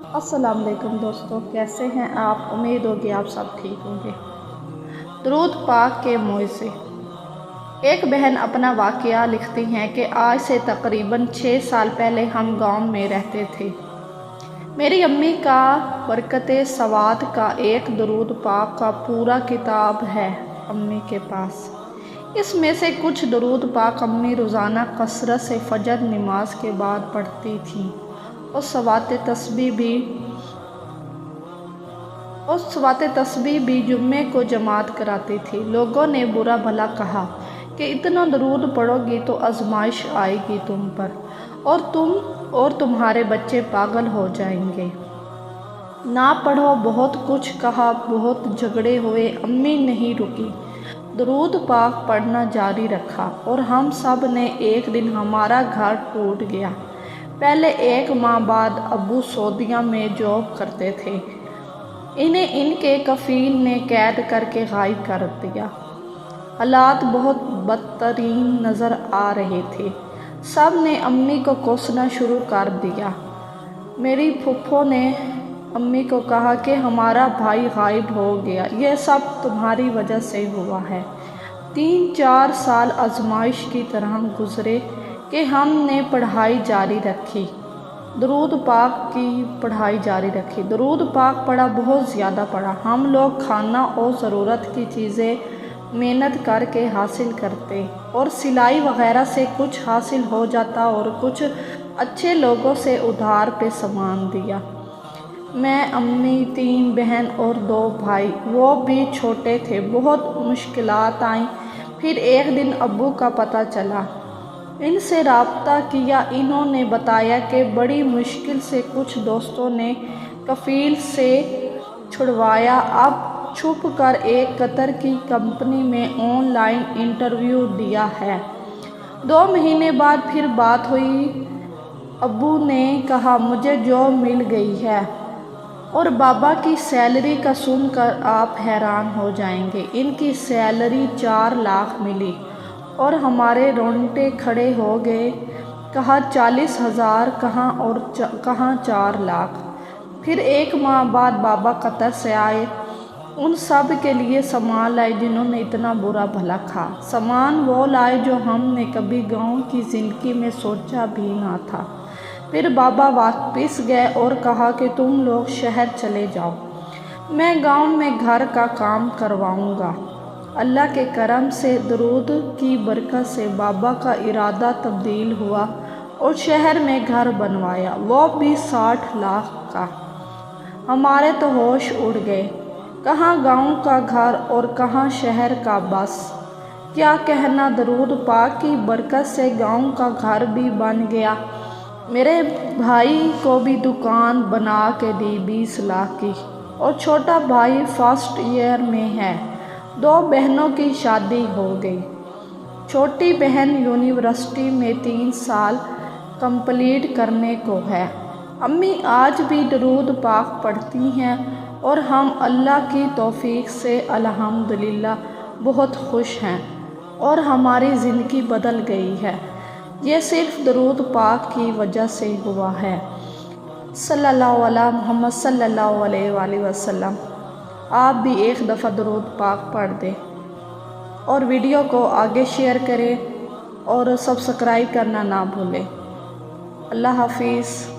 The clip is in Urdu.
السلام علیکم دوستو، کیسے ہیں آپ؟ امید ہوگی آپ سب ٹھیک ہوں گے۔ درود پاک کے موعظے۔ ایک بہن اپنا واقعہ لکھتی ہیں کہ آج سے تقریباً 6 سال پہلے ہم گاؤں میں رہتے تھے۔ میری امی کا برکت سوات کا ایک درود پاک کا پورا کتاب ہے امی کے پاس۔ اس میں سے کچھ درود پاک امی روزانہ کثرت سے فجر نماز کے بعد پڑھتی تھیں اور صلوات تسبیح بھی جمعے کو جماعت کراتی تھی۔ لوگوں نے برا بھلا کہا کہ اتنا درود پڑھو گی تو آزمائش آئے گی تم پر اور تمہارے بچے پاگل ہو جائیں گے۔ نہ پڑھو، بہت کچھ کہا، بہت جھگڑے ہوئے، امی نہیں رکی، درود پاک پڑھنا جاری رکھا اور ہم سب نے ایک دن ہمارا گھر ٹوٹ گیا۔ پہلے 1 ماہ بعد ابو سعودیہ میں جاب کرتے تھے، انہیں ان کے کفیل نے قید کر کے غائب کر دیا۔ حالات بہت بدترین نظر آ رہے تھے۔ سب نے امی کو کوسنا شروع کر دیا۔ میری پھپھو نے امی کو کہا کہ ہمارا بھائی غائب ہو گیا، یہ سب تمہاری وجہ سے ہوا ہے۔ 3-4 سال آزمائش کی طرح گزرے کہ ہم نے پڑھائی جاری رکھی، درود پاک کی پڑھائی جاری رکھی۔ درود پاک پڑھا، بہت زیادہ پڑھا۔ ہم لوگ کھانا اور ضرورت کی چیزیں محنت کر کے حاصل کرتے اور سلائی وغیرہ سے کچھ حاصل ہو جاتا اور کچھ اچھے لوگوں سے ادھار پہ سامان دیا۔ میں، امی، 3 بہن اور 2 بھائی، وہ بھی چھوٹے تھے۔ بہت مشکلات آئیں۔ پھر ایک دن ابو کا پتہ چلا، ان سے رابطہ کیا، انہوں نے بتایا کہ بڑی مشکل سے کچھ دوستوں نے کفیل سے چھڑوایا، اب چھپ کر ایک قطر کی کمپنی میں آن لائن انٹرویو دیا ہے۔ 2 مہینے بعد پھر بات ہوئی۔ ابو نے کہا مجھے جاب مل گئی ہے اور بابا کی سیلری کا سن کر آپ حیران ہو جائیں گے۔ ان کی سیلری 4 لاکھ ملی اور ہمارے رونگٹے کھڑے ہو گئے۔ کہا 40,000 کہاں اور کہاں 4 لاکھ۔ پھر 1 ماہ بعد بابا قطر سے آئے، ان سب کے لیے سامان لائے جنہوں نے اتنا برا بھلا کہا۔ سامان وہ لائے جو ہم نے کبھی گاؤں کی زندگی میں سوچا بھی نہ تھا۔ پھر بابا واپس گئے اور کہا کہ تم لوگ شہر چلے جاؤ، میں گاؤں میں گھر کا کام کرواؤں گا۔ اللہ کے کرم سے، درود کی برکت سے بابا کا ارادہ تبدیل ہوا اور شہر میں گھر بنوایا، وہ بھی 60 لاکھ کا۔ ہمارے تو ہوش اڑ گئے، کہاں گاؤں کا گھر اور کہاں شہر کا بس۔ کیا کہنا، درود پاک کی برکت سے گاؤں کا گھر بھی بن گیا۔ میرے بھائی کو بھی دکان بنا کے دی 20 لاکھ کی اور چھوٹا بھائی فرسٹ ایئر میں ہے۔ 2 بہنوں کی شادی ہو گئی۔ چھوٹی بہن یونیورسٹی میں 3 سال کمپلیٹ کرنے کو ہے۔ امی آج بھی درود پاک پڑھتی ہیں اور ہم اللہ کی توفیق سے الحمدللہ بہت خوش ہیں اور ہماری زندگی بدل گئی ہے۔ یہ صرف درود پاک کی وجہ سے ہوا ہے۔ صلی اللہ علی محمد صلی اللہ علیہ وآلہ وسلم۔ آپ بھی ایک دفعہ درود پاک پڑھ دیں اور ویڈیو کو آگے شیئر کریں اور سبسکرائب کرنا نہ بھولیں۔ اللہ حافظ۔